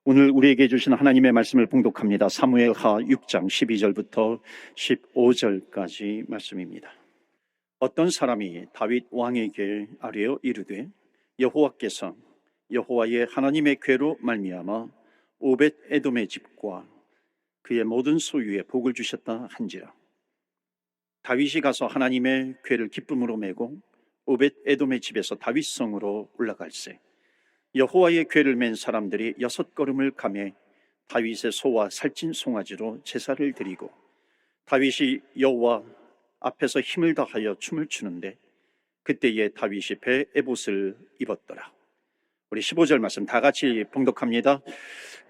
오늘 우리에게 주신 하나님의 말씀을 봉독합니다. 사무엘하 6장 12절부터 15절까지 말씀입니다. 어떤 사람이 다윗 왕에게 아뢰어 이르되 여호와께서 여호와의 하나님의 궤로 말미암아 오벳 에돔의 집과 그의 모든 소유에 복을 주셨다 한지라. 다윗이 가서 하나님의 궤를 기쁨으로 메고 오벳 에돔의 집에서 다윗 성으로 올라갈새 여호와의 궤를 맨 사람들이 6걸음을 가매 다윗의 소와 살찐 송아지로 제사를 드리고 다윗이 여호와 앞에서 힘을 다하여 춤을 추는데 그때에 다윗이 배 에봇을 입었더라. 우리 15절 말씀 다 같이 봉독합니다.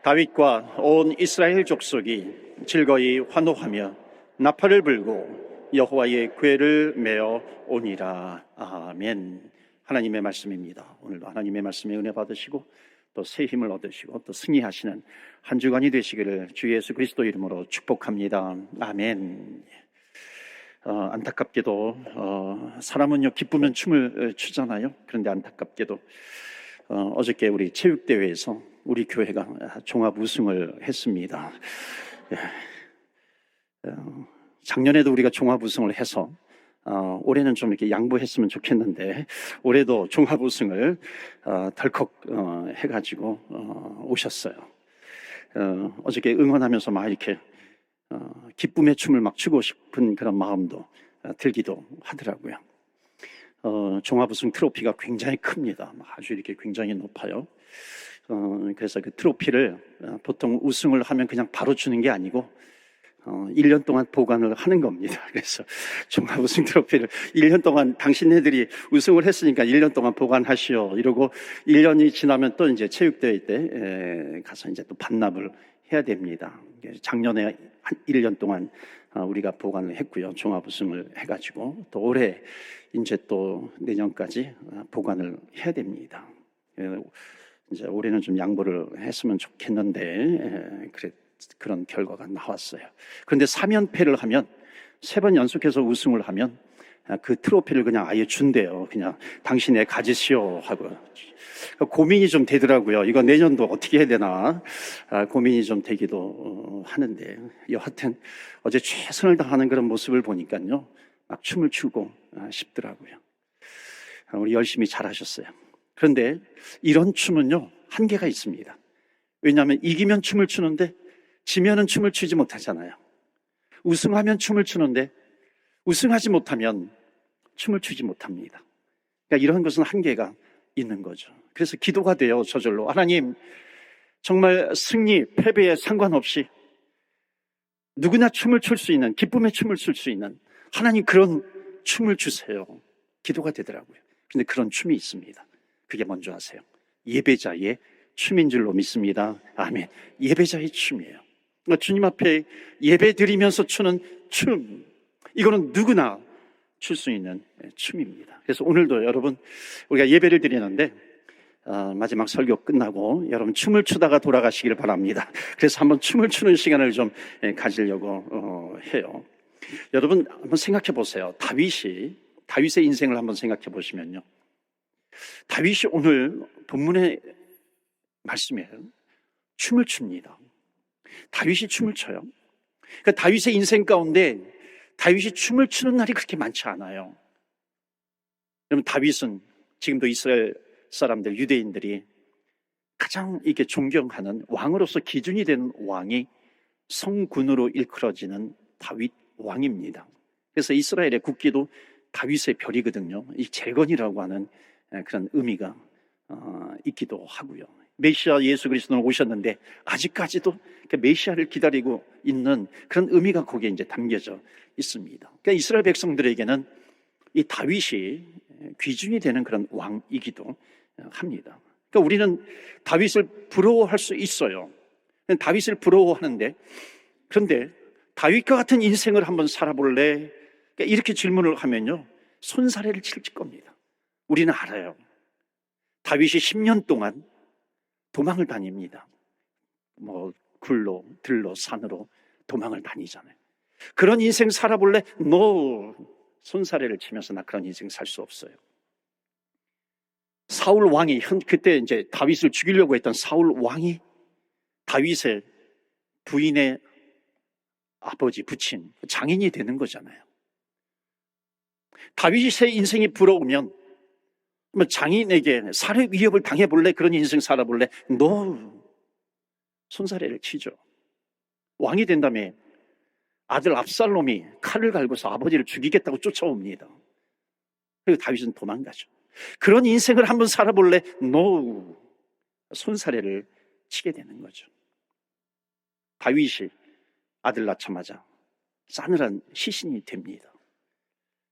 다윗과 온 이스라엘 족속이 즐거이 환호하며 나팔을 불고 여호와의 궤를 메어 오니라. 아멘. 하나님의 말씀입니다. 오늘도 하나님의 말씀에 은혜 받으시고 또 새 힘을 얻으시고 또 승리하시는 한 주간이 되시기를 주 예수 그리스도 이름으로 축복합니다. 아멘. 안타깝게도 사람은요 기쁘면 춤을 추잖아요. 그런데 안타깝게도 어저께 우리 체육대회에서 우리 교회가 종합 우승을 했습니다. 작년에도 우리가 종합 우승을 해서 올해는 좀 이렇게 양보했으면 좋겠는데 올해도 종합 우승을 덜컥 해가지고 오셨어요. 어저께 응원하면서 막 이렇게 기쁨의 춤을 막 추고 싶은 그런 마음도 들기도 하더라고요. 종합 우승 트로피가 굉장히 큽니다. 아주 이렇게 굉장히 높아요. 그래서 그 트로피를 보통 우승을 하면 그냥 바로 주는 게 아니고 1년 동안 보관을 하는 겁니다. 그래서 종합 우승 트로피를 1년 동안 당신네들이 우승을 했으니까 1년 동안 보관하시오 이러고 1년이 지나면 또 이제 체육대회 때 가서 이제 또 반납을 해야 됩니다. 작년에 한 1년 동안 우리가 보관을 했고요. 종합 우승을 해가지고 또 올해 이제 또 내년까지 보관을 해야 됩니다. 이제 올해는 좀 양보를 했으면 좋겠는데 그런 결과가 나왔어요. 그런데 3연패를 하면 3번 연속해서 우승을 하면 그 트로피를 그냥 아예 준대요. 그냥 당신의 가지시오 하고. 고민이 좀 되더라고요. 이거 내년도 어떻게 해야 되나 고민이 좀 되기도 하는데 여하튼 어제 최선을 다하는 그런 모습을 보니까요 막 춤을 추고 싶더라고요. 우리 열심히 잘하셨어요. 그런데 이런 춤은요 한계가 있습니다. 왜냐하면 이기면 춤을 추는데 지면은 춤을 추지 못하잖아요. 우승하면 춤을 추는데 우승하지 못하면 춤을 추지 못합니다. 그러니까 이런 것은 한계가 있는 거죠. 그래서 기도가 돼요. 저절로 하나님 정말 승리 패배에 상관없이 누구나 춤을 출 수 있는 기쁨의 춤을 출 수 있는 하나님 그런 춤을 주세요. 기도가 되더라고요. 근데 그런 춤이 있습니다. 그게 뭔지 아세요? 예배자의 춤인 줄로 믿습니다. 아멘. 예배자의 춤이에요. 주님 앞에 예배 드리면서 추는 춤, 이거는 누구나 출 수 있는 춤입니다. 그래서 오늘도 여러분 우리가 예배를 드리는데 마지막 설교 끝나고 여러분 춤을 추다가 돌아가시길 바랍니다. 그래서 한번 춤을 추는 시간을 좀 가지려고 해요. 여러분 한번 생각해 보세요. 다윗의 인생을 한번 생각해 보시면요, 다윗이 오늘 본문의 말씀에 춤을 춥니다. 다윗이 춤을 춰요. 그러니까 다윗의 인생 가운데 다윗이 춤을 추는 날이 그렇게 많지 않아요. 여러분 다윗은 지금도 이스라엘 사람들, 유대인들이 가장 이렇게 존경하는 왕으로서 기준이 된 왕이 성군으로 일컬어지는 다윗 왕입니다. 그래서 이스라엘의 국기도 다윗의 별이거든요. 이 재건이라고 하는 그런 의미가 있기도 하고요. 메시아 예수 그리스도는 오셨는데 아직까지도 메시아를 기다리고 있는 그런 의미가 거기에 이제 담겨져 있습니다. 그러니까 이스라엘 백성들에게는 이 다윗이 귀중이 되는 그런 왕이기도 합니다. 그러니까 우리는 다윗을 부러워할 수 있어요. 다윗을 부러워하는데, 그런데 다윗과 같은 인생을 한번 살아볼래? 그러니까 이렇게 질문을 하면요 손사래를 칠 겁니다. 우리는 알아요. 다윗이 10년 동안 도망을 다닙니다. 굴로, 들로, 산으로 도망을 다니잖아요. 그런 인생 살아볼래? No. 손사래를 치면서 나 그런 인생 살 수 없어요. 사울 왕이, 그때 이제 다윗을 죽이려고 했던 사울 왕이 다윗의 부인의 아버지, 부친, 장인이 되는 거잖아요. 다윗의 인생이 부러우면 장인에게 살해 위협을 당해볼래? 그런 인생 살아볼래? 손사래를 치죠. 왕이 된 다음에 아들 압살롬이 칼을 갈고서 아버지를 죽이겠다고 쫓아옵니다. 그리고 다윗은 도망가죠. 그런 인생을 한번 살아볼래? 손사래를 치게 되는 거죠. 다윗이 아들 낳자마자 싸늘한 시신이 됩니다.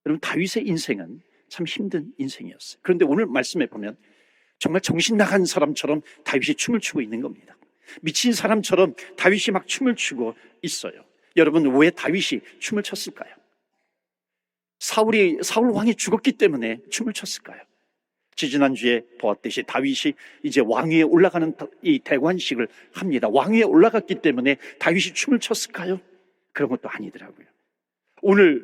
여러분, 다윗의 인생은 참 힘든 인생이었어요. 그런데 오늘 말씀에 보면 정말 정신 나간 사람처럼 다윗이 춤을 추고 있는 겁니다. 미친 사람처럼 다윗이 막 춤을 추고 있어요. 여러분, 왜 다윗이 춤을 췄을까요? 사울 왕이 죽었기 때문에 춤을 췄을까요? 지지난주에 보았듯이 다윗이 이제 왕위에 올라가는 이 대관식을 합니다. 왕위에 올라갔기 때문에 다윗이 춤을 췄을까요? 그런 것도 아니더라고요. 오늘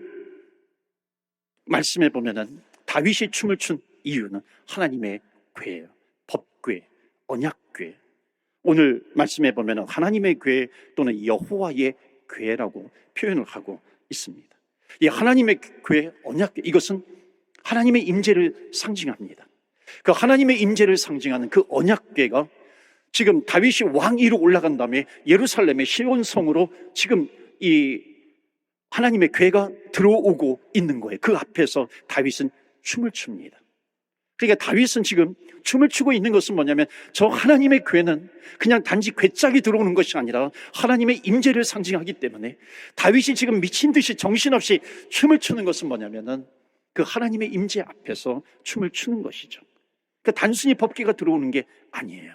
말씀에 보면은 다윗이 춤을 춘 이유는 하나님의 궤예요. 법궤, 언약궤. 오늘 말씀에 보면은 하나님의 궤 또는 여호와의 궤라고 표현을 하고 있습니다. 이 하나님의 궤, 언약궤, 이것은 하나님의 임재를 상징합니다. 그 하나님의 임재를 상징하는 그 언약궤가 지금 다윗이 왕위로 올라간 다음에 예루살렘의 시온성으로 지금 이 하나님의 궤가 들어오고 있는 거예요. 그 앞에서 다윗은 춤을 춥니다. 그러니까 다윗은 지금 춤을 추고 있는 것은 뭐냐면 저 하나님의 궤는 그냥 단지 궤짝이 들어오는 것이 아니라 하나님의 임재를 상징하기 때문에 다윗이 지금 미친 듯이 정신없이 춤을 추는 것은 뭐냐면은 그 하나님의 임재 앞에서 춤을 추는 것이죠. 그러니까 단순히 법궤가 들어오는 게 아니에요.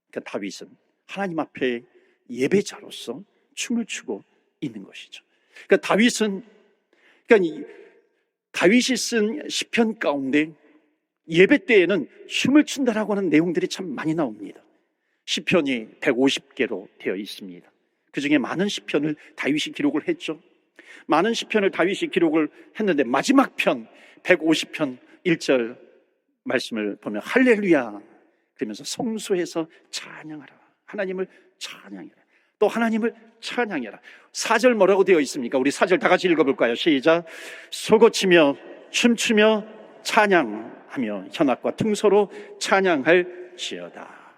그러니까 다윗은 하나님 앞에 예배자로서 춤을 추고 있는 것이죠. 그러니까 다윗이 쓴 시편 가운데 예배 때에는 춤을 춘다라고 하는 내용들이 참 많이 나옵니다. 시편이 150개로 되어 있습니다. 그 중에 많은 시편을 다윗이 기록을 했죠. 많은 시편을 다윗이 기록을 했는데 마지막 편 150편 1절 말씀을 보면 할렐루야 그러면서 성소에서 찬양하라. 하나님을 찬양해라. 또 하나님을 찬양해라. 4절 뭐라고 되어 있습니까? 우리 4절 다 같이 읽어볼까요? 시작. 소고치며 춤추며 찬양하며 현악과 퉁소로 찬양할지어다.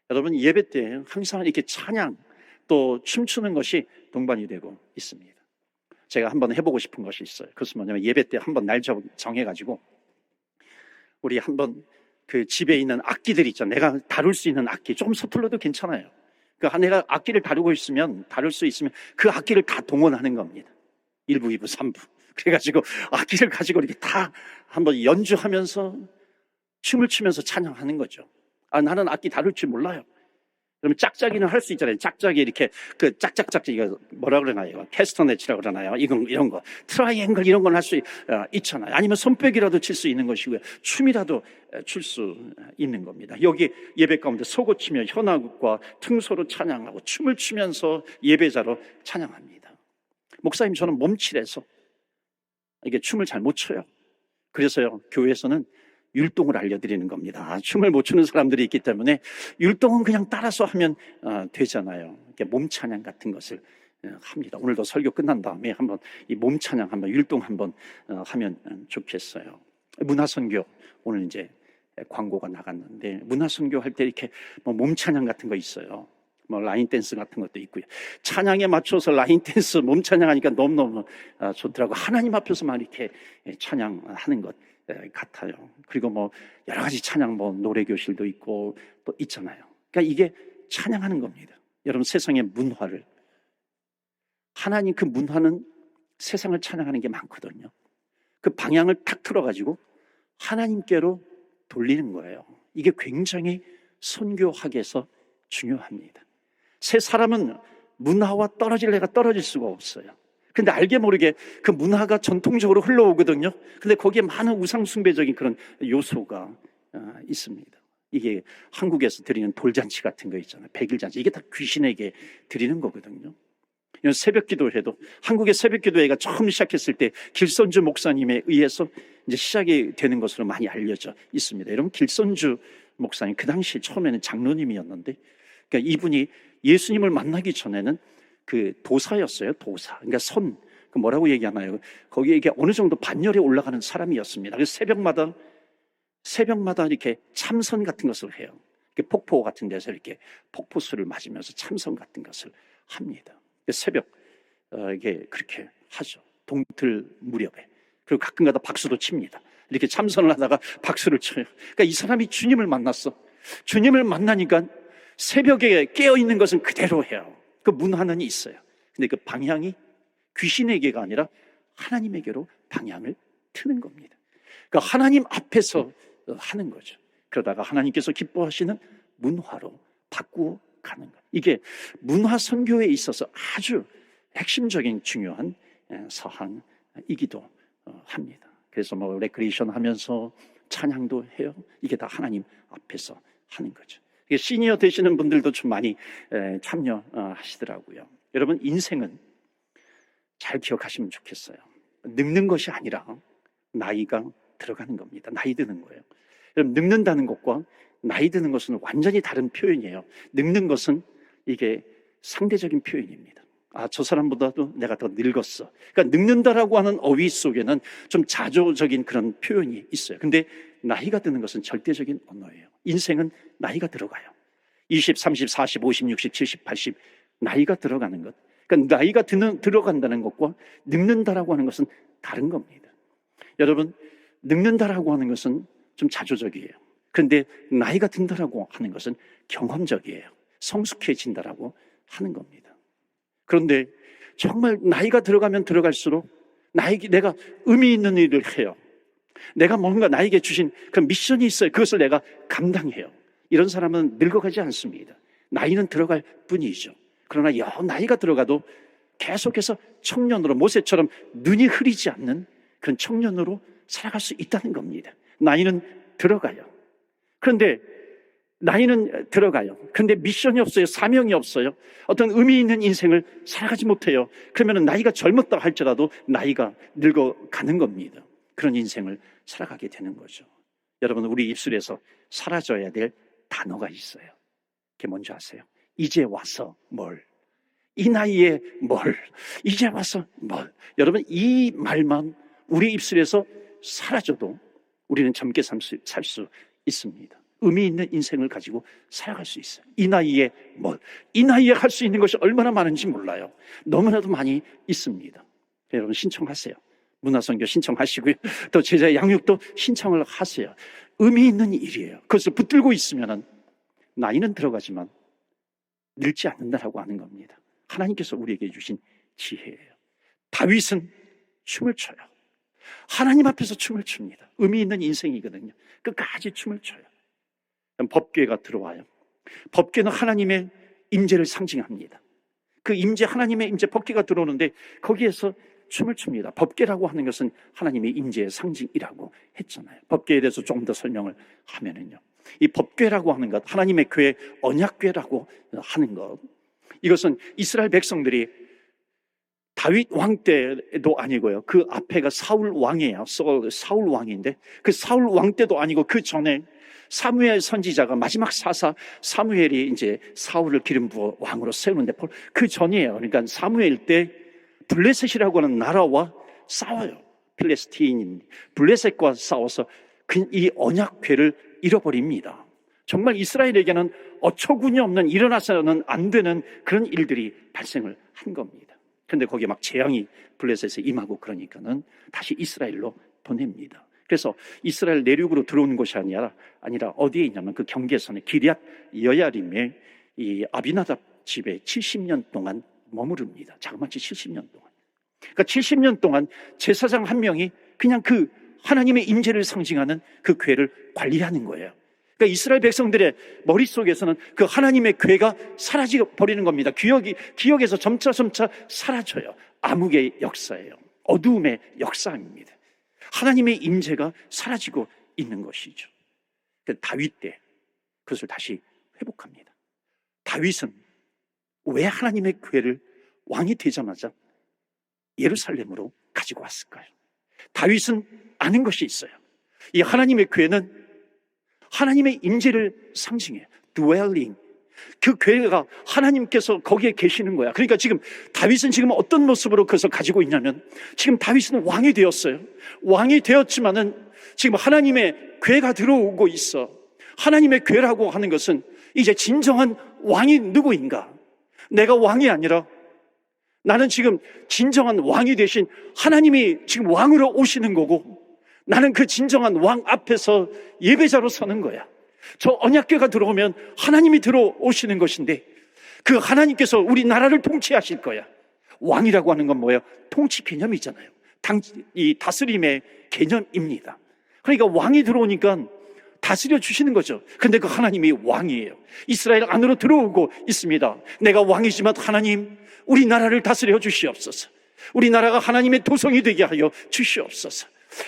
여러분, 예배 때 항상 이렇게 찬양 또 춤추는 것이 동반이 되고 있습니다. 제가 한번 해보고 싶은 것이 있어요. 그것은 뭐냐면 예배 때 한번 날 정해가지고 우리 한번 그 집에 있는 악기들 있잖아요. 내가 다룰 수 있는 악기 조금 서툴러도 괜찮아요. 내가 악기를 다룰 수 있으면 그 악기를 다 동원하는 겁니다. 1부, 2부, 3부. 그래가지고 악기를 가지고 이렇게 다 한번 연주하면서 춤을 추면서 찬양하는 거죠. 나는 악기 다룰 줄 몰라요. 그러면 짝짝이는 할 수 있잖아요. 짝짝이 이렇게 그 짝짝짝 이거 뭐라 그러나요? 캐스터넷이라고 그러나요? 이런 거 트라이앵글 이런 건 할 수 있잖아요. 아니면 손뼉이라도 칠 수 있는 것이고요. 춤이라도 출 수 있는 겁니다. 여기 예배 가운데 소고치며 현악과 퉁소로 찬양하고 춤을 추면서 예배자로 찬양합니다. 목사님, 저는 몸치래서 이게 춤을 잘 못 춰요. 그래서요, 교회에서는 율동을 알려드리는 겁니다. 춤을 못 추는 사람들이 있기 때문에 율동은 그냥 따라서 하면 되잖아요. 이렇게 몸 찬양 같은 것을 합니다. 오늘도 설교 끝난 다음에 한번 이 몸 찬양 한번 율동 한번 하면 좋겠어요. 문화선교 오늘 이제 광고가 나갔는데 문화선교 할 때 이렇게 몸 찬양 같은 거 있어요. 라인 댄스 같은 것도 있고요. 찬양에 맞춰서 라인 댄스 몸 찬양하니까 너무너무 좋더라고요. 하나님 앞에서만 이렇게 찬양하는 것 같아요. 그리고 여러 가지 찬양 노래 교실도 있고 또 있잖아요. 그러니까 이게 찬양하는 겁니다. 여러분, 세상의 문화를 하나님 그 문화는 세상을 찬양하는 게 많거든요. 그 방향을 탁 틀어가지고 하나님께로 돌리는 거예요. 이게 굉장히 선교학에서 중요합니다. 새 사람은 문화와 떨어질 애가 떨어질 수가 없어요. 근데 알게 모르게 그 문화가 전통적으로 흘러오거든요. 근데 거기에 많은 우상숭배적인 그런 요소가 있습니다. 이게 한국에서 드리는 돌잔치 같은 거 있잖아요. 백일잔치. 이게 다 귀신에게 드리는 거거든요. 새벽 기도회도 한국의 새벽 기도회가 처음 시작했을 때 길선주 목사님에 의해서 이제 시작이 되는 것으로 많이 알려져 있습니다. 여러분, 길선주 목사님 그 당시 처음에는 장로님이었는데 그러니까 이분이 예수님을 만나기 전에는 그 도사였어요. 도사. 그러니까 그 뭐라고 얘기하나요? 거기에 이게 어느 정도 반열에 올라가는 사람이었습니다. 그래서 새벽마다 이렇게 참선 같은 것을 해요. 이렇게 폭포 같은 데서 이렇게 폭포수를 맞으면서 참선 같은 것을 합니다. 새벽 이게 그렇게 하죠. 동틀 무렵에. 그리고 가끔가다 박수도 칩니다. 이렇게 참선을 하다가 박수를 쳐요. 그러니까 이 사람이 주님을 만났어. 주님을 만나니까 새벽에 깨어있는 것은 그대로 해요. 그 문화는 있어요. 근데 그 방향이 귀신에게가 아니라 하나님에게로 방향을 트는 겁니다. 그러니까 하나님 앞에서 하는 거죠. 그러다가 하나님께서 기뻐하시는 문화로 바꾸어 가는 것. 이게 문화 선교에 있어서 아주 핵심적인 중요한 사항이기도 합니다. 그래서 뭐 레크리에이션 하면서 찬양도 해요. 이게 다 하나님 앞에서 하는 거죠. 시니어 되시는 분들도 좀 많이 참여하시더라고요. 여러분, 인생은 잘 기억하시면 좋겠어요. 늙는 것이 아니라 나이가 들어가는 겁니다. 나이 드는 거예요. 여러분, 늙는다는 것과 나이 드는 것은 완전히 다른 표현이에요. 늙는 것은 이게 상대적인 표현입니다. 저 사람보다도 내가 더 늙었어. 그러니까 늙는다라고 하는 어휘 속에는 좀 자조적인 그런 표현이 있어요. 근데 나이가 드는 것은 절대적인 언어예요. 인생은 나이가 들어가요. 20, 30, 40, 50, 60, 70, 80 나이가 들어가는 것. 그러니까 나이가 들어간다는 것과 늙는다라고 하는 것은 다른 겁니다. 여러분, 늙는다라고 하는 것은 좀 자조적이에요. 그런데 나이가 든다라고 하는 것은 경험적이에요. 성숙해진다라고 하는 겁니다. 그런데 정말 나이가 들어가면 들어갈수록 내가 의미 있는 일을 해요. 내가 뭔가 나에게 주신 그런 미션이 있어요. 그것을 내가 감당해요. 이런 사람은 늙어가지 않습니다. 나이는 들어갈 뿐이죠. 그러나 나이가 들어가도 계속해서 청년으로, 모세처럼 눈이 흐리지 않는 그런 청년으로 살아갈 수 있다는 겁니다. 나이는 들어가요. 그런데 나이는 들어가요. 그런데 미션이 없어요. 사명이 없어요. 어떤 의미 있는 인생을 살아가지 못해요. 그러면 나이가 젊었다 할지라도 나이가 늙어가는 겁니다. 그런 인생을 살아가게 되는 거죠. 여러분, 우리 입술에서 사라져야 될 단어가 있어요. 그게 뭔지 아세요? 이제 와서 뭘? 이 나이에 뭘? 이제 와서 뭘? 여러분, 이 말만 우리 입술에서 사라져도 우리는 젊게 살 수 있습니다. 의미 있는 인생을 가지고 살아갈 수 있어요. 이 나이에 뭘? 이 나이에 할 수 있는 것이 얼마나 많은지 몰라요. 너무나도 많이 있습니다. 여러분, 신청하세요. 문화선교 신청하시고요. 또 제자 양육도 신청을 하세요. 의미 있는 일이에요. 그것을 붙들고 있으면 나이는 들어가지만 늙지 않는다라고 하는 겁니다. 하나님께서 우리에게 주신 지혜예요. 다윗은 춤을 춰요. 하나님 앞에서 춤을 춥니다. 의미 있는 인생이거든요. 끝까지 춤을 춰요. 법궤가 들어와요. 법궤는 하나님의 임재를 상징합니다. 그 임재, 하나님의 임재, 법궤가 들어오는데 거기에서 춤을 춥니다. 법궤라고 하는 것은 하나님의 임재의 상징이라고 했잖아요. 법궤에 대해서 조금 더 설명을 하면은요, 이 법궤라고 하는 것, 하나님의 궤, 언약궤라고 하는 것, 이것은 이스라엘 백성들이 다윗 왕 때도 아니고요, 그 앞에가 사울 왕이에요. 사울 왕인데 그 사울 왕 때도 아니고 그 전에 사무엘 선지자가 마지막 사사 사무엘이 이제 사울을 기름 부어 왕으로 세우는데 그 전이에요. 그러니까 사무엘 때 블레셋이라고 하는 나라와 싸워요. 필리스틴인 블레셋과 싸워서 이 언약궤를 잃어버립니다. 정말 이스라엘에게는 어처구니 없는, 일어나서는 안 되는 그런 일들이 발생을 한 겁니다. 그런데 거기에 막 재앙이 블레셋에 임하고 그러니까는 다시 이스라엘로 보냅니다. 그래서 이스라엘 내륙으로 들어오는 것이 아니라 어디에 있냐면 그 경계선에 기럇 여야림에 이 아비나답 집에 70년 동안 머무릅니다. 자그마치 70년 동안. 그러니까 70년 동안 제사장 한 명이 그냥 그 하나님의 임재를 상징하는 그 궤를 관리하는 거예요. 그러니까 이스라엘 백성들의 머릿속에서는 그 하나님의 궤가 사라져 버리는 겁니다. 기억에서 점차 사라져요. 암흑의 역사예요. 어두움의 역사입니다. 하나님의 임재가 사라지고 있는 것이죠. 다윗 때 그것을 다시 회복합니다. 다윗은 왜 하나님의 궤를 왕이 되자마자 예루살렘으로 가지고 왔을까요? 다윗은 아는 것이 있어요. 이 하나님의 궤는 하나님의 임재를 상징해요. dwelling, 그 괴가 하나님께서 거기에 계시는 거야. 그러니까 지금 다윗은 지금 어떤 모습으로 그것을 가지고 있냐면, 지금 다윗은 왕이 되었어요. 왕이 되었지만은 지금 하나님의 괴가 들어오고 있어. 하나님의 괴라고 하는 것은 이제 진정한 왕이 누구인가? 내가 왕이 아니라 나는 지금 진정한 왕이 되신 하나님이 지금 왕으로 오시는 거고, 나는 그 진정한 왕 앞에서 예배자로 서는 거야. 저 언약궤가 들어오면 하나님이 들어오시는 것인데, 그 하나님께서 우리 나라를 통치하실 거야. 왕이라고 하는 건 뭐예요? 통치 개념이잖아요. 이 다스림의 개념입니다. 그러니까 왕이 들어오니까 다스려 주시는 거죠. 근데 그 하나님이 왕이에요. 이스라엘 안으로 들어오고 있습니다. 내가 왕이지만 하나님, 우리 나라를 다스려 주시옵소서. 우리 나라가 하나님의 도성이 되게 하여 주시옵소서.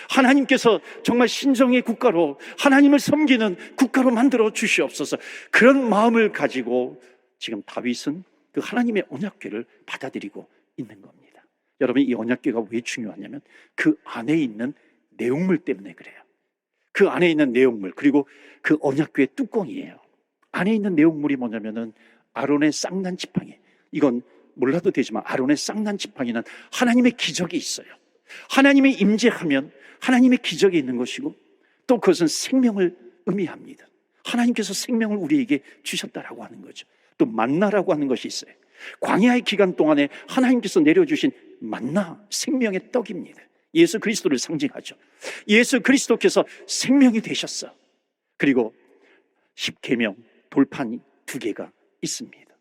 하나님께서 정말 신정의 국가로, 하나님을 섬기는 국가로 만들어 주시옵소서. 그런 마음을 가지고 지금 다윗은 그 하나님의 언약궤를 받아들이고 있는 겁니다. 여러분, 이 언약궤가 왜 중요하냐면 그 안에 있는 내용물 때문에 그래요. 그 안에 있는 내용물, 그리고 그 언약궤의 뚜껑이에요. 안에 있는 내용물이 뭐냐면은 아론의 쌍난 지팡이. 이건 몰라도 되지만 아론의 쌍난 지팡이는 하나님의 기적이 있어요. 하나님이 임재하면 하나님의 기적이 있는 것이고, 또 그것은 생명을 의미합니다. 하나님께서 생명을 우리에게 주셨다라고 하는 거죠. 또 만나라고 하는 것이 있어요. 광야의 기간 동안에 하나님께서 내려주신 만나, 생명의 떡입니다. 예수 그리스도를 상징하죠. 예수 그리스도께서 생명이 되셨어. 그리고 십계명, 돌판 2개가 있습니다.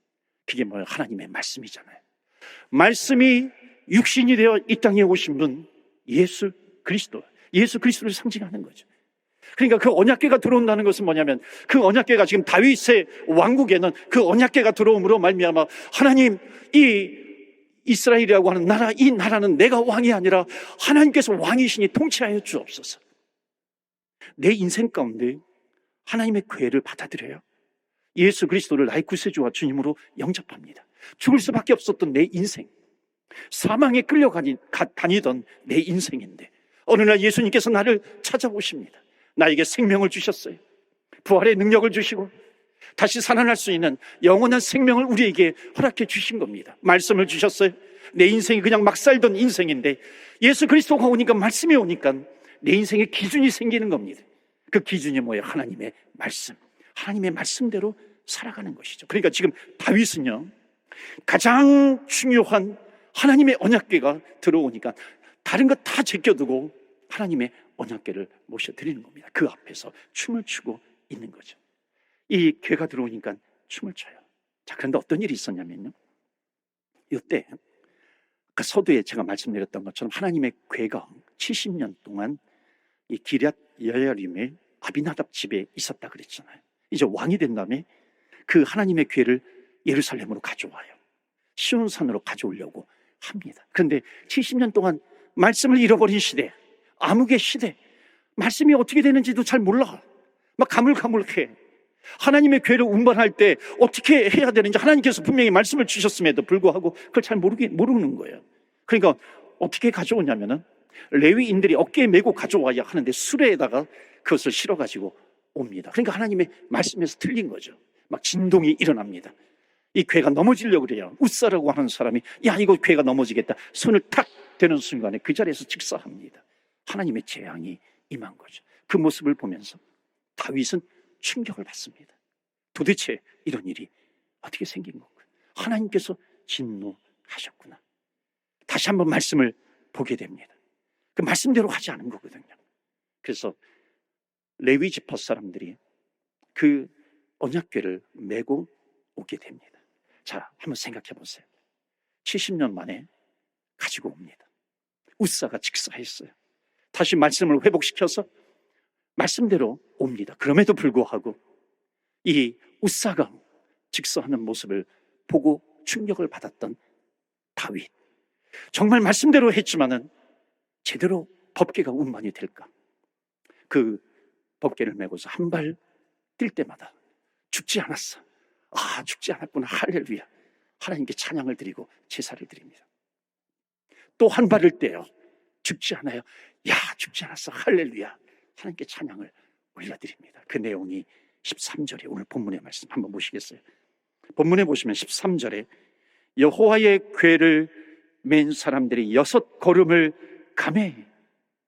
그게 뭐예요? 하나님의 말씀이잖아요. 말씀이 육신이 되어 이 땅에 오신 분, 예수 그리스도, 예수 그리스도를 상징하는 거죠. 그러니까 그 언약궤가 들어온다는 것은 뭐냐면, 그 언약궤가 지금 다윗의 왕국에는 그 언약궤가 들어옴으로 말미암아 하나님, 이 이스라엘이라고 하는 나라, 이 나라는 내가 왕이 아니라 하나님께서 왕이시니 통치하여 주옵소서. 내 인생 가운데 하나님의 괴를 받아들여요. 예수 그리스도를 나의 구세주와 주님으로 영접합니다. 죽을 수밖에 없었던 내 인생, 사망에 끌려다니던 내 인생인데 어느 날 예수님께서 나를 찾아오십니다. 나에게 생명을 주셨어요. 부활의 능력을 주시고 다시 살아날 수 있는 영원한 생명을 우리에게 허락해 주신 겁니다. 말씀을 주셨어요. 내 인생이 그냥 막 살던 인생인데 예수 그리스도가 오니까, 말씀이 오니까 내 인생에 기준이 생기는 겁니다. 그 기준이 뭐예요? 하나님의 말씀. 하나님의 말씀대로 살아가는 것이죠. 그러니까 지금 다윗은요, 가장 중요한 하나님의 언약궤가 들어오니까 다른 것 다 제껴두고 하나님의 언약궤를 모셔드리는 겁니다. 그 앞에서 춤을 추고 있는 거죠. 이 궤가 들어오니까 춤을 춰요. 자, 그런데 어떤 일이 있었냐면요, 이때 그 서두에 제가 말씀드렸던 것처럼 하나님의 궤가 70년 동안 이 기럇 여야림의 아비나답 집에 있었다 그랬잖아요. 이제 왕이 된 다음에 그 하나님의 궤를 예루살렘으로 가져와요. 시온산으로 가져오려고 합니다. 그런데 70년 동안 말씀을 잃어버린 시대, 암흑의 시대, 말씀이 어떻게 되는지도 잘 몰라. 막 가물가물해. 하나님의 궤를 운반할 때 어떻게 해야 되는지 하나님께서 분명히 말씀을 주셨음에도 불구하고 그걸 잘 모르는 거예요. 그러니까 어떻게 가져오냐면은 레위인들이 어깨에 메고 가져와야 하는데 수레에다가 그것을 실어가지고 옵니다. 그러니까 하나님의 말씀에서 틀린 거죠. 막 진동이 일어납니다. 이 궤가 넘어지려고 그래요. 웃사라고 하는 사람이, 야, 이거 궤가 넘어지겠다. 손을 탁 대는 순간에 그 자리에서 즉사합니다. 하나님의 재앙이 임한 거죠. 그 모습을 보면서 다윗은 충격을 받습니다. 도대체 이런 일이 어떻게 생긴 건가? 하나님께서 진노하셨구나. 다시 한번 말씀을 보게 됩니다. 그 말씀대로 하지 않은 거거든요. 그래서 레위 지파 사람들이 그 언약궤를 메고 오게 됩니다. 자, 한번 생각해 보세요. 70년 만에 가지고 옵니다. 웃사가 직사했어요. 다시 말씀을 회복시켜서 말씀대로 옵니다. 그럼에도 불구하고 이 웃사가 직사하는 모습을 보고 충격을 받았던 다윗, 정말 말씀대로 했지만은 제대로 법궤가 운반이 될까? 그 법궤를 메고서 한 발 뛸 때마다 죽지 않았어. 아, 죽지 않았구나. 할렐루야. 하나님께 찬양을 드리고 제사를 드립니다. 또 한 발을 떼요. 죽지 않아요. 야, 죽지 않았어. 할렐루야. 하나님께 찬양을 올려드립니다. 그 내용이 13절에 오늘 본문의 말씀 한번 보시겠어요? 본문에 보시면 13절에 여호와의 궤를 맨 사람들이 6걸음을 가매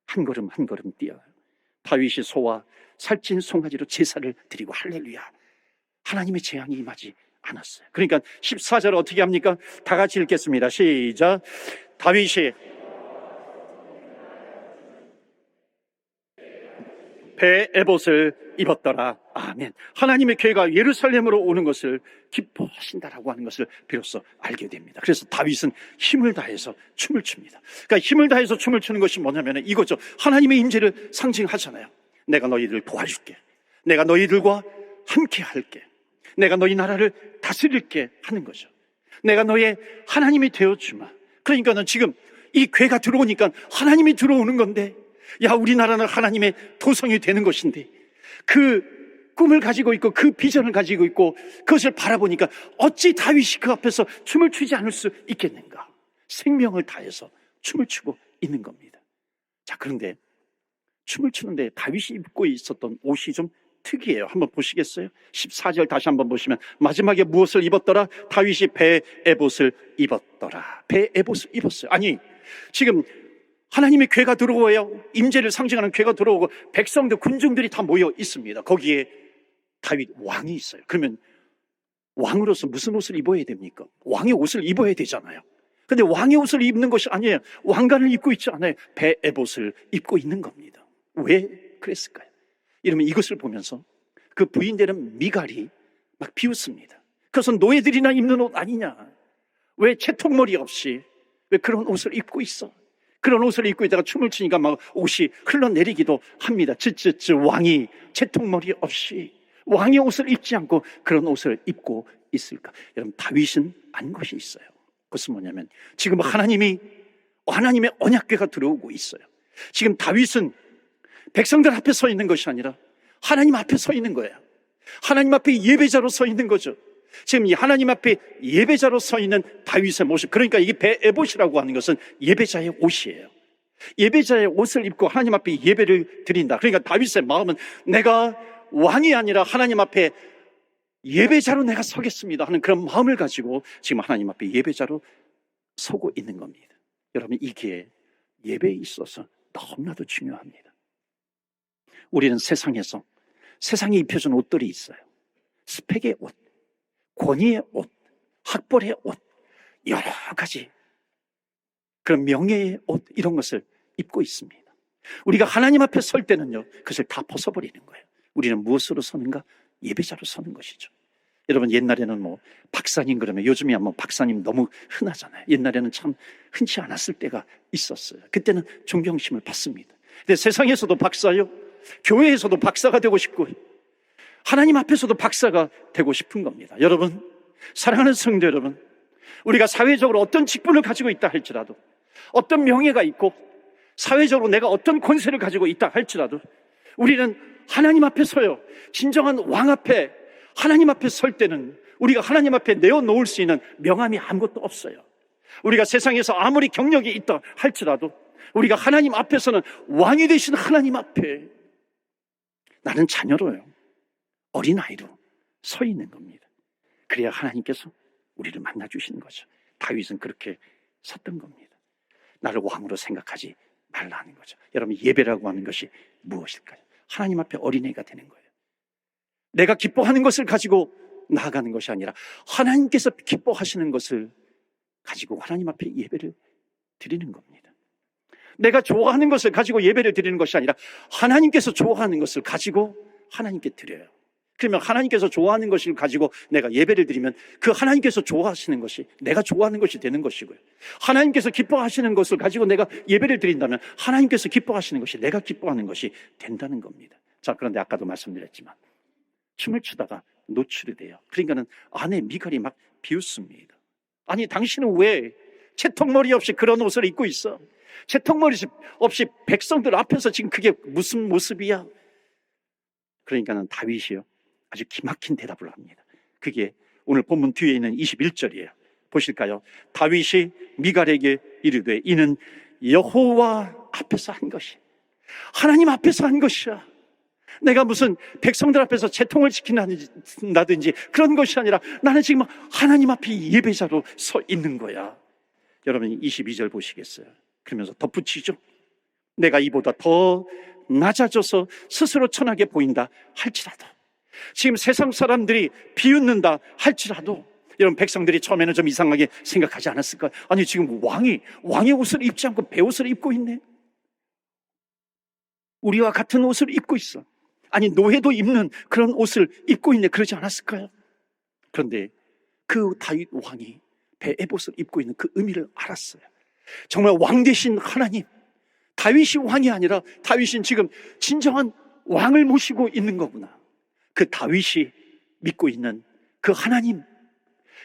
한 걸음 한 걸음 뛰어요. 다윗이 소와 살찐 송아지로 제사를 드리고 할렐루야. 하나님의 재앙이 임하지 않았어요. 그러니까 14절 어떻게 합니까? 다 같이 읽겠습니다. 시작. 다윗이 배 에봇을 입었더라. 아멘. 하나님의 궤가 예루살렘으로 오는 것을 기뻐하신다라고 하는 것을 비로소 알게 됩니다. 그래서 다윗은 힘을 다해서 춤을 춥니다. 그러니까 힘을 다해서 춤을 추는 것이 뭐냐면 이거죠. 하나님의 임재를 상징하잖아요. 내가 너희들 도와줄게. 내가 너희들과 함께 할게. 내가 너희 나라를 다스릴게 하는 거죠. 내가 너의 하나님이 되어주마. 그러니까는 지금 이 궤가 들어오니까 하나님이 들어오는 건데, 야, 우리나라는 하나님의 도성이 되는 것인데 그 꿈을 가지고 있고 그 비전을 가지고 있고 그것을 바라보니까 어찌 다윗이 그 앞에서 춤을 추지 않을 수 있겠는가? 생명을 다해서 춤을 추고 있는 겁니다. 자, 그런데 춤을 추는데 다윗이 입고 있었던 옷이 좀 특이해요. 한번 보시겠어요? 14절 다시 한번 보시면 마지막에 무엇을 입었더라? 다윗이 배 에봇을 입었더라. 배 에봇을 입었어요. 아니, 지금 하나님의 궤가 들어와요. 임재를 상징하는 궤가 들어오고 백성들, 군중들이 다 모여 있습니다. 거기에 다윗 왕이 있어요. 그러면 왕으로서 무슨 옷을 입어야 됩니까? 왕의 옷을 입어야 되잖아요. 근데 왕의 옷을 입는 것이 아니에요. 왕관을 입고 있지 않아요. 배 에봇을 입고 있는 겁니다. 왜 그랬을까요? 이러면 이것을 보면서 그 부인되는 미갈이 막 비웃습니다. 그래서 노예들이나 입는 옷 아니냐? 왜 채통머리 없이 왜 그런 옷을 입고 있어? 그런 옷을 입고 있다가 춤을 추니까 막 옷이 흘러내리기도 합니다. 쯔쯔쯔 왕이 채통머리 없이 왕의 옷을 입지 않고 그런 옷을 입고 있을까? 여러분, 다윗은 안 것이 있어요. 그것은 뭐냐면 지금 하나님의 언약궤가 들어오고 있어요. 지금 다윗은 백성들 앞에 서 있는 것이 아니라 하나님 앞에 서 있는 거예요. 하나님 앞에 예배자로 서 있는 거죠. 지금 이 하나님 앞에 예배자로 서 있는 다윗의 모습, 그러니까 이게 배 에봇이라고 하는 것은 예배자의 옷이에요. 예배자의 옷을 입고 하나님 앞에 예배를 드린다. 그러니까 다윗의 마음은 내가 왕이 아니라 하나님 앞에 예배자로 내가 서겠습니다 하는 그런 마음을 가지고 지금 하나님 앞에 예배자로 서고 있는 겁니다. 여러분, 이게 예배에 있어서 너무나도 중요합니다. 우리는 세상에 입혀준 옷들이 있어요. 스펙의 옷, 권위의 옷, 학벌의 옷, 여러 가지 그런 명예의 옷, 이런 것을 입고 있습니다. 우리가 하나님 앞에 설 때는요, 그것을 다 벗어버리는 거예요. 우리는 무엇으로 서는가? 예배자로 서는 것이죠. 여러분, 옛날에는 박사님 그러면, 요즘이야 박사님 너무 흔하잖아요. 옛날에는 참 흔치 않았을 때가 있었어요. 그때는 존경심을 받습니다. 근데 세상에서도 박사요, 교회에서도 박사가 되고 싶고 하나님 앞에서도 박사가 되고 싶은 겁니다. 여러분, 사랑하는 성도 여러분, 우리가 사회적으로 어떤 직분을 가지고 있다 할지라도, 어떤 명예가 있고 사회적으로 내가 어떤 권세를 가지고 있다 할지라도 우리는 하나님 앞에 서요, 진정한 왕 앞에, 하나님 앞에 설 때는 우리가 하나님 앞에 내어놓을 수 있는 명함이 아무것도 없어요. 우리가 세상에서 아무리 경력이 있다 할지라도 우리가 하나님 앞에서는 왕이 되신 하나님 앞에 나는 자녀로요, 어린아이로 서 있는 겁니다. 그래야 하나님께서 우리를 만나주시는 거죠. 다윗은 그렇게 섰던 겁니다. 나를 왕으로 생각하지 말라는 거죠. 여러분, 예배라고 하는 것이 무엇일까요? 하나님 앞에 어린애가 되는 거예요. 내가 기뻐하는 것을 가지고 나아가는 것이 아니라 하나님께서 기뻐하시는 것을 가지고 하나님 앞에 예배를 드리는 겁니다. 내가 좋아하는 것을 가지고 예배를 드리는 것이 아니라 하나님께서 좋아하는 것을 가지고 하나님께 드려요. 그러면 하나님께서 좋아하는 것을 가지고 내가 예배를 드리면 그 하나님께서 좋아하시는 것이 내가 좋아하는 것이 되는 것이고요, 하나님께서 기뻐하시는 것을 가지고 내가 예배를 드린다면 하나님께서 기뻐하시는 것이 내가 기뻐하는 것이 된다는 겁니다. 자, 그런데 아까도 말씀드렸지만 춤을 추다가 노출이 돼요. 그러니까는 아내 미갈이 막 비웃습니다. 아니, 당신은 왜 채통머리 없이 그런 옷을 입고 있어? 채통머리 없이 백성들 앞에서 지금 그게 무슨 모습이야? 그러니까는 다윗이요, 아주 기막힌 대답을 합니다. 그게 오늘 본문 뒤에 있는 21절이에요. 보실까요? 다윗이 미갈에게 이르되 이는 여호와 앞에서 한 것이, 하나님 앞에서 한 것이야. 내가 무슨 백성들 앞에서 채통을 지킨다든지 그런 것이 아니라 나는 지금 하나님 앞에 예배자로 서 있는 거야. 여러분 22절 보시겠어요? 그러면서 덧붙이죠. 내가 이보다 더 낮아져서 스스로 천하게 보인다 할지라도, 지금 세상 사람들이 비웃는다 할지라도, 여러분 백성들이 처음에는 좀 이상하게 생각하지 않았을까요? 아니 지금 왕의 옷을 입지 않고 베옷을 입고 있네. 우리와 같은 옷을 입고 있어. 아니 노예도 입는 그런 옷을 입고 있네. 그러지 않았을까요? 그런데 그 다윗 왕이 베옷을 입고 있는 그 의미를 알았어요. 정말 왕 되신 하나님, 다윗이 왕이 아니라 다윗은 지금 진정한 왕을 모시고 있는 거구나. 그 다윗이 믿고 있는 그 하나님,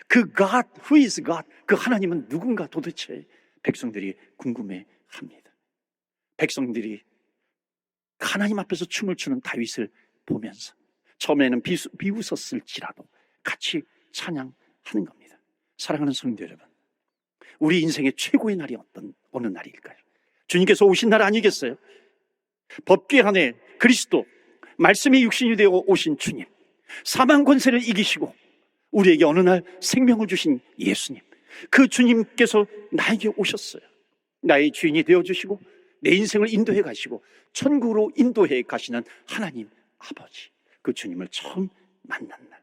그 God, who is God, 그 하나님은 누군가 도대체 백성들이 궁금해합니다. 백성들이 하나님 앞에서 춤을 추는 다윗을 보면서 처음에는 비웃었을지라도 같이 찬양하는 겁니다. 사랑하는 성도 여러분, 우리 인생의 최고의 날이 어느 날일까요? 주님께서 오신 날 아니겠어요? 법궤 안에 그리스도, 말씀이 육신이 되어 오신 주님, 사망 권세를 이기시고 우리에게 어느 날 생명을 주신 예수님, 그 주님께서 나에게 오셨어요. 나의 주인이 되어주시고 내 인생을 인도해 가시고 천국으로 인도해 가시는 하나님 아버지, 그 주님을 처음 만난 날,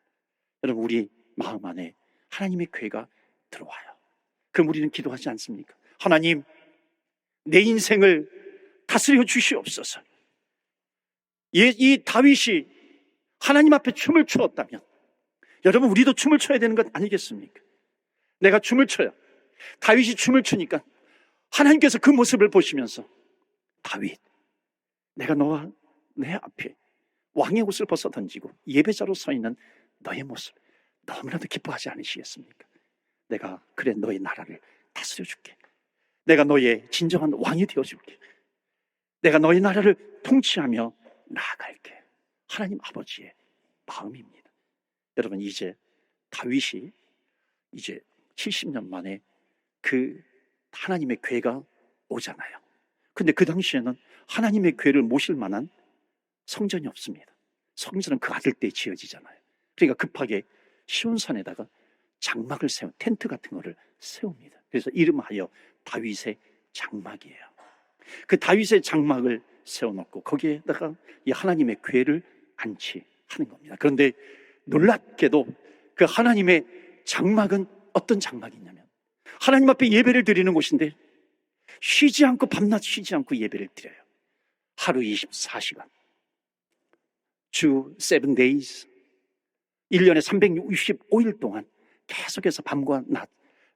여러분 우리 마음 안에 하나님의 괴가 들어와요. 그럼 우리는 기도하지 않습니까? 하나님, 내 인생을 다스려 주시옵소서. 이 다윗이 하나님 앞에 춤을 추었다면 여러분 우리도 춤을 춰야 되는 것 아니겠습니까? 내가 춤을 춰요. 다윗이 춤을 추니까 하나님께서 그 모습을 보시면서 다윗, 내가 너와 내 앞에 왕의 옷을 벗어 던지고 예배자로 서 있는 너의 모습 너무나도 기뻐하지 않으시겠습니까? 내가 그래 너의 나라를 다스려 줄게. 내가 너의 진정한 왕이 되어 줄게. 내가 너의 나라를 통치하며 나아갈게. 하나님 아버지의 마음입니다. 여러분 이제 다윗이 이제 70년 만에 그 하나님의 궤가 오잖아요. 근데 그 당시에는 하나님의 궤를 모실 만한 성전이 없습니다. 성전은 그 아들 때 지어지잖아요. 그러니까 급하게 시온산에다가 장막을 세운 텐트 같은 거를 세웁니다. 그래서 이름하여 다윗의 장막이에요. 그 다윗의 장막을 세워놓고 거기에다가 이 하나님의 궤를 안치하는 겁니다. 그런데 놀랍게도 그 하나님의 장막은 어떤 장막이냐면 하나님 앞에 예배를 드리는 곳인데 쉬지 않고 밤낮 쉬지 않고 예배를 드려요. 하루 24시간, 주 7 days, 1년에 365일 동안 계속해서 밤과 낮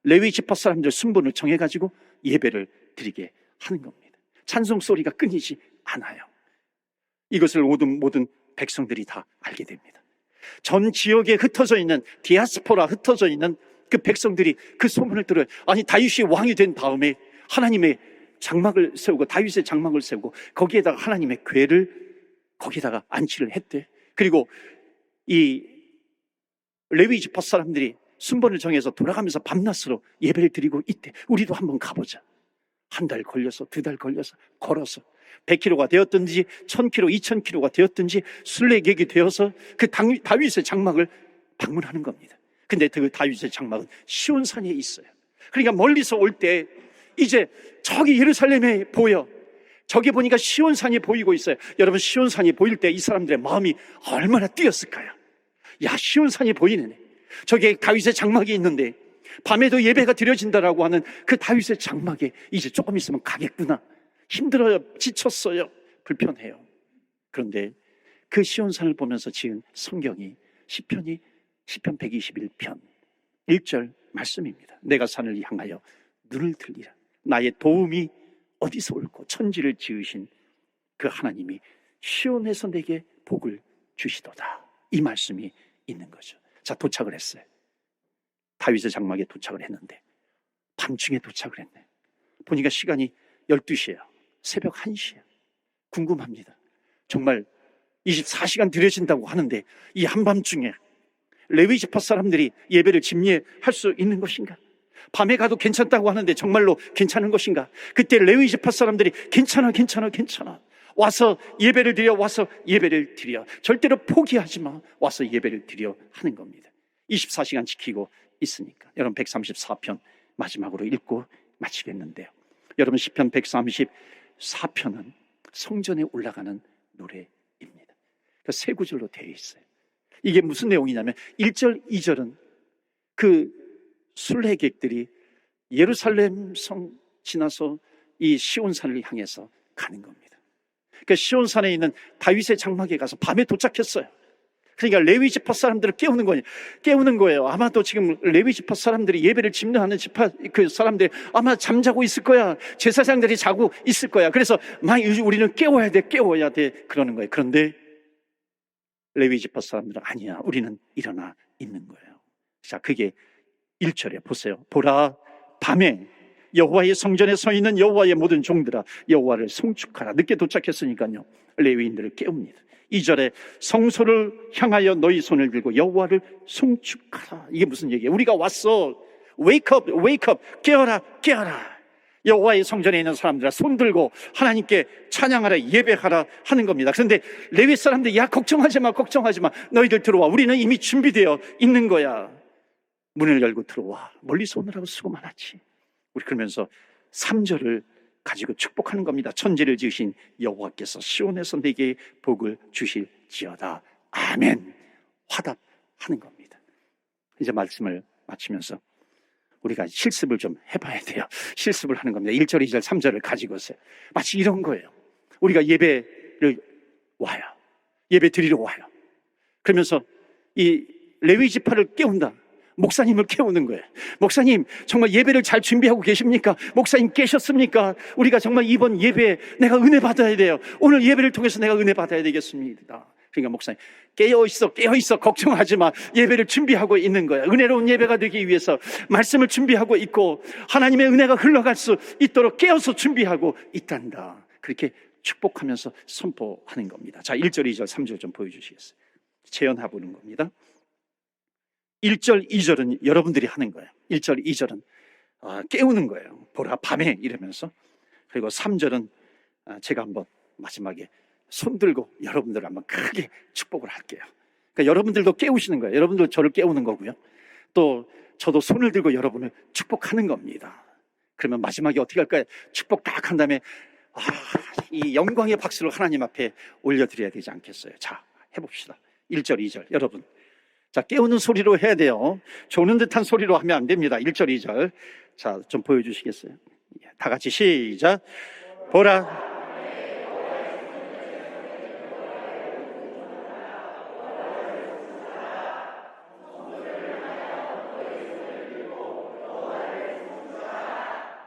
레위 지파 사람들 순번을 정해가지고 예배를 드리게 하는 겁니다. 찬송 소리가 끊이지 않아요. 이것을 모든 백성들이 다 알게 됩니다. 전 지역에 흩어져 있는 디아스포라 흩어져 있는 그 백성들이 그 소문을 들어요. 아니 다윗이 왕이 된 다음에 하나님의 장막을 세우고 다윗의 장막을 세우고 거기에다가 하나님의 궤를 거기다가 안치를 했대. 그리고 이 레위 지파 사람들이 순번을 정해서 돌아가면서 밤낮으로 예배를 드리고 있대. 우리도 한번 가보자. 한 달 걸려서 2달 걸려서 걸어서 100km가 되었든지 1000km, 2000km가 되었든지 순례객이 되어서 그 다윗의 장막을 방문하는 겁니다. 근데 그 다윗의 장막은 시온산에 있어요. 그러니까 멀리서 올 때 이제 저기 예루살렘에 보여. 저기 보니까 시온산이 보이고 있어요. 여러분 시온산이 보일 때 이 사람들의 마음이 얼마나 뛰었을까요? 야, 시온산이 보이네. 저기 다윗의 장막이 있는데 밤에도 예배가 드려진다라고 하는 그 다윗의 장막에 이제 조금 있으면 가겠구나. 힘들어요. 지쳤어요. 불편해요. 그런데 그 시온산을 보면서 지은 성경이 시편 121편 1절 말씀입니다. 내가 산을 향하여 눈을 들리라. 나의 도움이 어디서 올고 천지를 지으신 그 하나님이 시온에서 내게 복을 주시도다. 이 말씀이 있는 거죠. 자, 도착을 했어요. 다윗의 장막에 도착을 했는데 밤중에 도착을 했네. 보니까 시간이 12시예요. 새벽 1시야. 궁금합니다. 정말 24시간 드려진다고 하는데 이 한밤중에 레위 지파 사람들이 예배를 집례할 수 있는 것인가? 밤에 가도 괜찮다고 하는데 정말로 괜찮은 것인가? 그때 레위 지파 사람들이 괜찮아. 와서 예배를 드려, 와서 예배를 드려. 절대로 포기하지 마. 와서 예배를 드려 하는 겁니다. 24시간 지키고 있으니까. 여러분 134편 마지막으로 읽고 마치겠는데요. 여러분 시편 134편은 성전에 올라가는 노래입니다. 세 구절로 되어 있어요. 이게 무슨 내용이냐면 1절, 2절은 그 순례객들이 예루살렘 성 지나서 이 시온산을 향해서 가는 겁니다. 그 시온산에 있는 다윗의 장막에 가서 밤에 도착했어요. 그러니까 레위 지파 사람들을 깨우는 거예요. 아마도 지금 레위 지파 사람들이 예배를 집례하는 지파 그 사람들이 아마 잠자고 있을 거야. 제사장들이 자고 있을 거야. 그래서 막 우리는 깨워야 돼 그러는 거예요. 그런데 레위 지파 사람들은 아니야, 우리는 일어나 있는 거예요. 자, 그게 1절에 보세요. 보라, 밤에 여호와의 성전에 서 있는 여호와의 모든 종들아, 여호와를 송축하라. 늦게 도착했으니까요, 레위인들을 깨웁니다. 2절에 성소를 향하여 너희 손을 들고 여호와를 송축하라. 이게 무슨 얘기예요? 우리가 왔어. Wake up, wake up. 깨어라, 깨어라. 여호와의 성전에 있는 사람들아, 손 들고 하나님께 찬양하라, 예배하라 하는 겁니다. 그런데 레위 사람들이 야, 걱정하지 마, 너희들 들어와. 우리는 이미 준비되어 있는 거야. 문을 열고 들어와. 멀리서 오느라고 수고 많았지. 우리 그러면서 3절을 가지고 축복하는 겁니다. 천지를 지으신 여호와께서 시온에서 내게 복을 주실지어다. 아멘. 화답하는 겁니다. 이제 말씀을 마치면서 우리가 실습을 좀 해봐야 돼요. 실습을 하는 겁니다. 1절, 2절, 3절을 가지고서 마치 이런 거예요. 우리가 예배를 와요. 예배 드리러 와요. 그러면서 이 레위 지파를 깨운다. 목사님을 깨우는 거예요. 목사님, 정말 예배를 잘 준비하고 계십니까? 목사님 깨셨습니까? 우리가 정말 이번 예배에 내가 은혜 받아야 돼요. 오늘 예배를 통해서 내가 은혜 받아야 되겠습니다. 그러니까 목사님, 깨어있어, 걱정하지 마. 예배를 준비하고 있는 거야. 은혜로운 예배가 되기 위해서 말씀을 준비하고 있고 하나님의 은혜가 흘러갈 수 있도록 깨어서 준비하고 있단다. 그렇게 축복하면서 선포하는 겁니다. 자, 1절, 2절, 3절 좀 보여주시겠어요? 재연해 보는 겁니다. 1절, 2절은 여러분들이 하는 거예요. 1절, 2절은 깨우는 거예요. 보라, 밤에 이러면서. 그리고 3절은 제가 한번 마지막에 손 들고 여러분들 한번 크게 축복을 할게요. 그러니까 여러분들도 깨우시는 거예요. 여러분도 저를 깨우는 거고요. 또 저도 손을 들고 여러분을 축복하는 겁니다. 그러면 마지막에 어떻게 할까요? 축복 딱 한 다음에 이 영광의 박수를 하나님 앞에 올려드려야 되지 않겠어요? 자, 해봅시다. 1절, 2절 여러분, 자, 깨우는 소리로 해야 돼요. 조는 듯한 소리로 하면 안 됩니다. 1절, 2절. 자, 좀 보여주시겠어요? 다 같이 시작. 보라.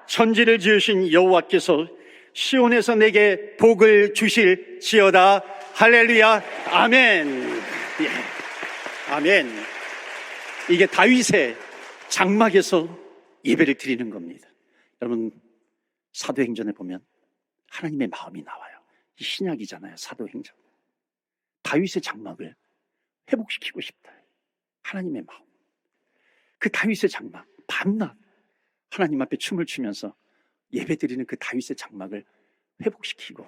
천지를 지으신 여호와께서 시온에서 내게 복을 주실지어다. 할렐루야. 아멘. 예. 아멘. 이게 다윗의 장막에서 예배를 드리는 겁니다. 여러분, 사도행전에 보면 하나님의 마음이 나와요. 이 신약이잖아요, 사도행전. 다윗의 장막을 회복시키고 싶다. 하나님의 마음. 그 다윗의 장막, 밤낮 하나님 앞에 춤을 추면서 예배 드리는 그 다윗의 장막을 회복시키고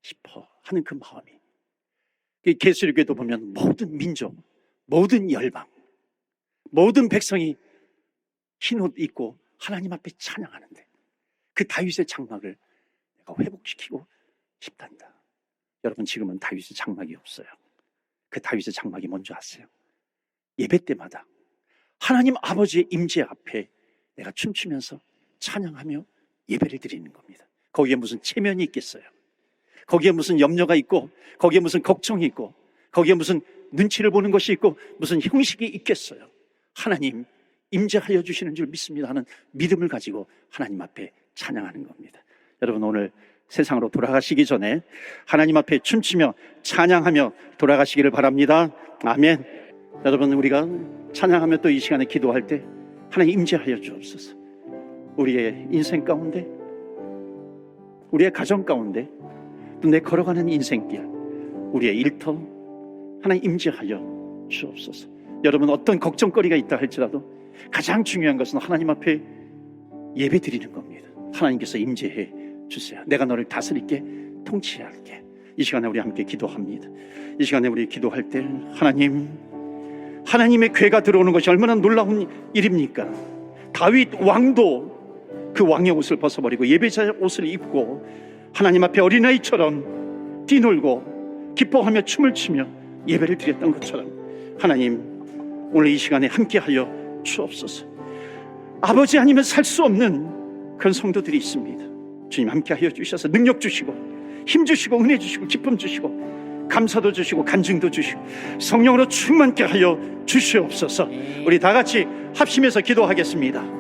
싶어 하는 그 마음이, 계시록에도 보면 모든 민족, 모든 열방, 모든 백성이 흰옷 입고 하나님 앞에 찬양하는데 그 다윗의 장막을 내가 회복시키고 싶단다. 여러분, 지금은 다윗의 장막이 없어요. 그 다윗의 장막이 뭔지 아세요? 예배 때마다 하나님 아버지의 임재 앞에 내가 춤추면서 찬양하며 예배를 드리는 겁니다. 거기에 무슨 체면이 있겠어요? 거기에 무슨 염려가 있고, 거기에 무슨 걱정이 있고, 거기에 무슨 눈치를 보는 것이 있고, 무슨 형식이 있겠어요? 하나님 임재하여 주시는 줄 믿습니다 하는 믿음을 가지고 하나님 앞에 찬양하는 겁니다. 여러분, 오늘 세상으로 돌아가시기 전에 하나님 앞에 춤추며 찬양하며 돌아가시기를 바랍니다. 아멘. 여러분, 우리가 찬양하며 또 이 시간에 기도할 때 하나님 임재하여 주옵소서. 우리의 인생 가운데, 우리의 가정 가운데, 또 내 걸어가는 인생길, 우리의 일터 하나님 임재하여 주옵소서. 여러분, 어떤 걱정거리가 있다 할지라도 가장 중요한 것은 하나님 앞에 예배 드리는 겁니다. 하나님께서 임재해 주세요. 내가 너를 다스릴게, 통치할게. 이 시간에 우리 함께 기도합니다. 이 시간에 우리 기도할 때 하나님의 괴가 들어오는 것이 얼마나 놀라운 일입니까? 다윗 왕도 그 왕의 옷을 벗어버리고 예배자의 옷을 입고 하나님 앞에 어린아이처럼 뛰놀고 기뻐하며 춤을 추며 예배를 드렸던 것처럼 하나님, 오늘 이 시간에 함께하여 주옵소서. 아버지 아니면 살 수 없는 그런 성도들이 있습니다. 주님 함께하여 주셔서 능력 주시고 힘 주시고 은혜 주시고 기쁨 주시고 감사도 주시고 간증도 주시고 성령으로 충만케 하여 주시옵소서. 우리 다 같이 합심해서 기도하겠습니다.